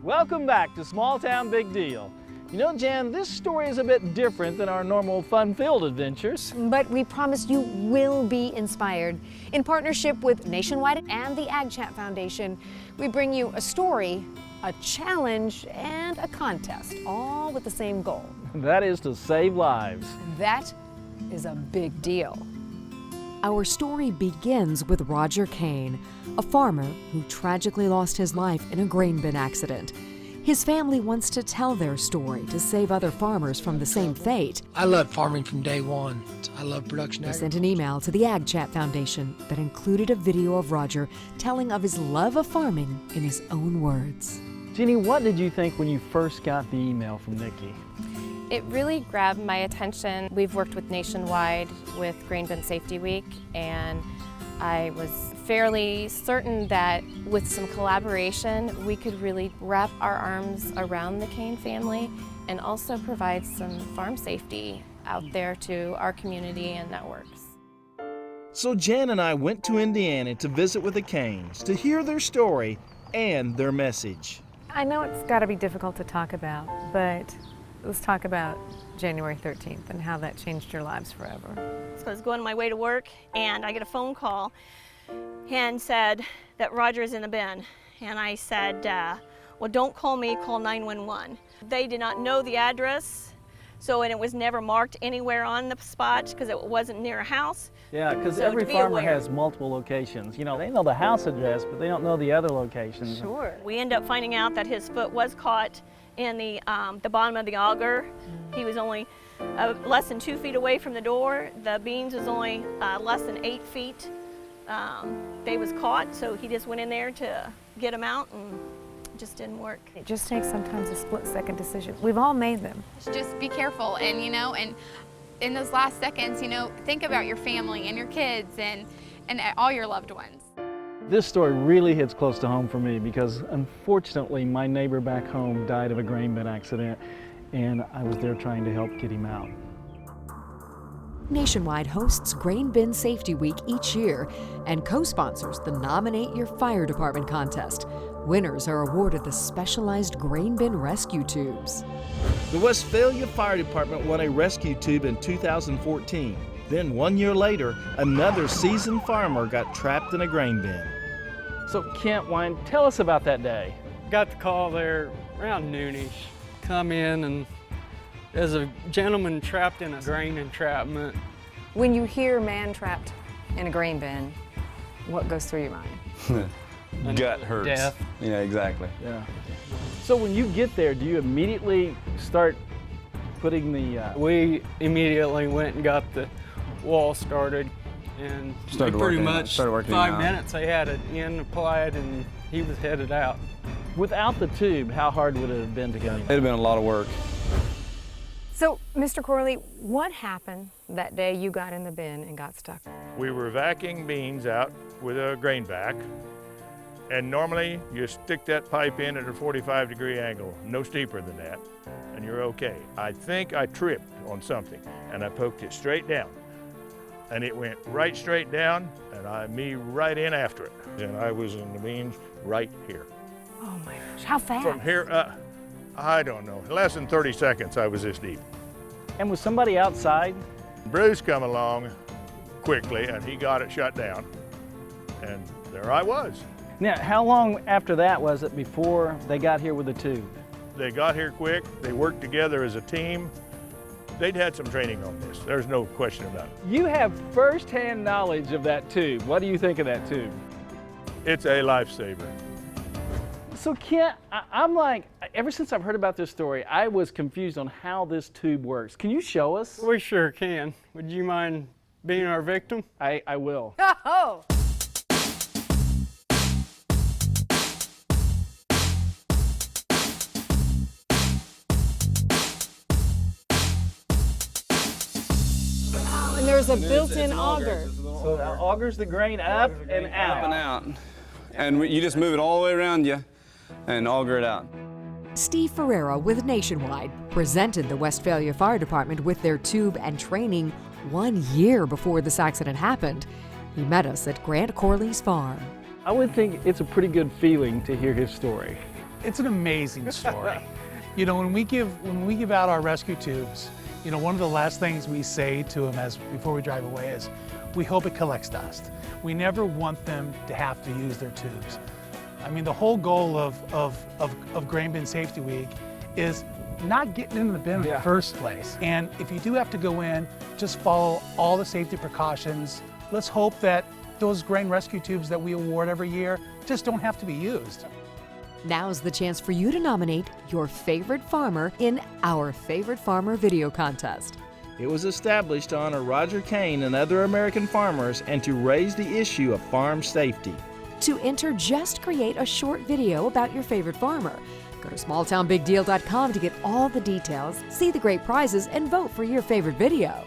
Welcome back to Small Town Big Deal. You know, Jan, this story is a bit different than our normal fun-filled adventures. But we promise you will be inspired. In partnership with Nationwide and the Ag Chat Foundation, we bring you a story, a challenge, and a contest, all with the same goal. That is to save lives. That is a big deal. Our story begins with Roger Kane, a farmer who tragically lost his life in a grain bin accident. His family wants to tell their story to save other farmers from the same fate. I loved farming from day one. I love production. They sent an email to the Ag Chat Foundation that included a video of Roger telling of his love of farming in his own words. Jeannie, what did you think when you first got the email from Nikki? It really grabbed my attention. We've worked with Nationwide with Grain Bin Safety Week, and I was fairly certain that with some collaboration, we could really wrap our arms around the Kane family and also provide some farm safety out there to our community and networks. So Jan and I went to Indiana to visit with the Kanes to hear their story and their message. I know it's got to be difficult to talk about, but let's talk about January 13th and how that changed your lives forever. So I was going on my way to work, and I get a phone call and said that Roger's in the bin. And I said, well, don't call me, call 911. They did not know the address, and it was never marked anywhere on the spot because it wasn't near a house. Yeah, because So every to be farmer aware. has multiple locations. You know, they know the house address, but they don't know the other locations. Sure. We end up finding out that his foot was caught in the bottom of the auger. He was only less than 2 feet away from the door. The beans was only less than 8 feet. They was caught, so he just went in there to get him out, and it just didn't work. It just takes sometimes a split-second decision. We've all made them. Just be careful, and and in those last seconds, think about your family and your kids and all your loved ones. This story really hits close to home for me because unfortunately my neighbor back home died of a grain bin accident, and I was there trying to help get him out. Nationwide hosts Grain Bin Safety Week each year and co-sponsors the Nominate Your Fire Department contest. Winners are awarded the specialized grain bin rescue tubes. The Westphalia Fire Department won a rescue tube in 2014. Then 1 year later, another seasoned farmer got trapped in a grain bin. So Kent Wine, tell us about that day. Got the call there around noonish. Come in, and there's a gentleman trapped in a grain entrapment. When you hear man trapped in a grain bin, what goes through your mind? Gut hurts. Death. Yeah, exactly. Yeah. So when you get there, do you immediately start putting the... We immediately went and got the wall started, and Started pretty working- much started working 5 out. minutes they had it in applied, and he was headed out. Without the tube, how hard would it have been to get him? It'd have been a lot of work. So, Mr. Corley, what happened that day you got in the bin and got stuck? We were vacuuming beans out with a grain vac, and normally you stick that pipe in at a 45-degree angle, no steeper than that, and you're okay. I think I tripped on something, and I poked it straight down, and it went right straight down, and me right in after it, and I was in the beans right here. Oh my gosh, how fast? From here, I don't know, less than 30 seconds I was this deep. And was somebody outside? Bruce come along quickly, and he got it shut down, and there I was. Now, how long after that was it before they got here with the tube? They got here quick, they worked together as a team. They'd had some training on this, there's no question about it. You have first-hand knowledge of that tube. What do you think of that tube? It's a lifesaver. So Kent, I'm like, ever since I've heard about this story, I was confused on how this tube works. Can you show us? We sure can. Would you mind being our victim? I will. Oh! And there's a built-in auger. So that augers the grain up and out. Up and out. And you just move it all the way around you and auger it out. Steve Ferreira with Nationwide presented the Westphalia Fire Department with their tube and training 1 year before this accident happened. He met us at Grant Corley's farm. I would think it's a pretty good feeling to hear his story. It's an amazing story. You know, when we give out our rescue tubes, you know, one of the last things we say to them before we drive away is, we hope it collects dust. We never want them to have to use their tubes. I mean, the whole goal of Grain Bin Safety Week is not getting into the bin in the first place. And if you do have to go in, just follow all the safety precautions. Let's hope that those grain rescue tubes that we award every year just don't have to be used. Now's the chance for you to nominate your favorite farmer in our Favorite Farmer video contest. It was established to honor Roger Kane and other American farmers and to raise the issue of farm safety. To enter, just create a short video about your favorite farmer. Go to smalltownbigdeal.com to get all the details, see the great prizes, and vote for your favorite video.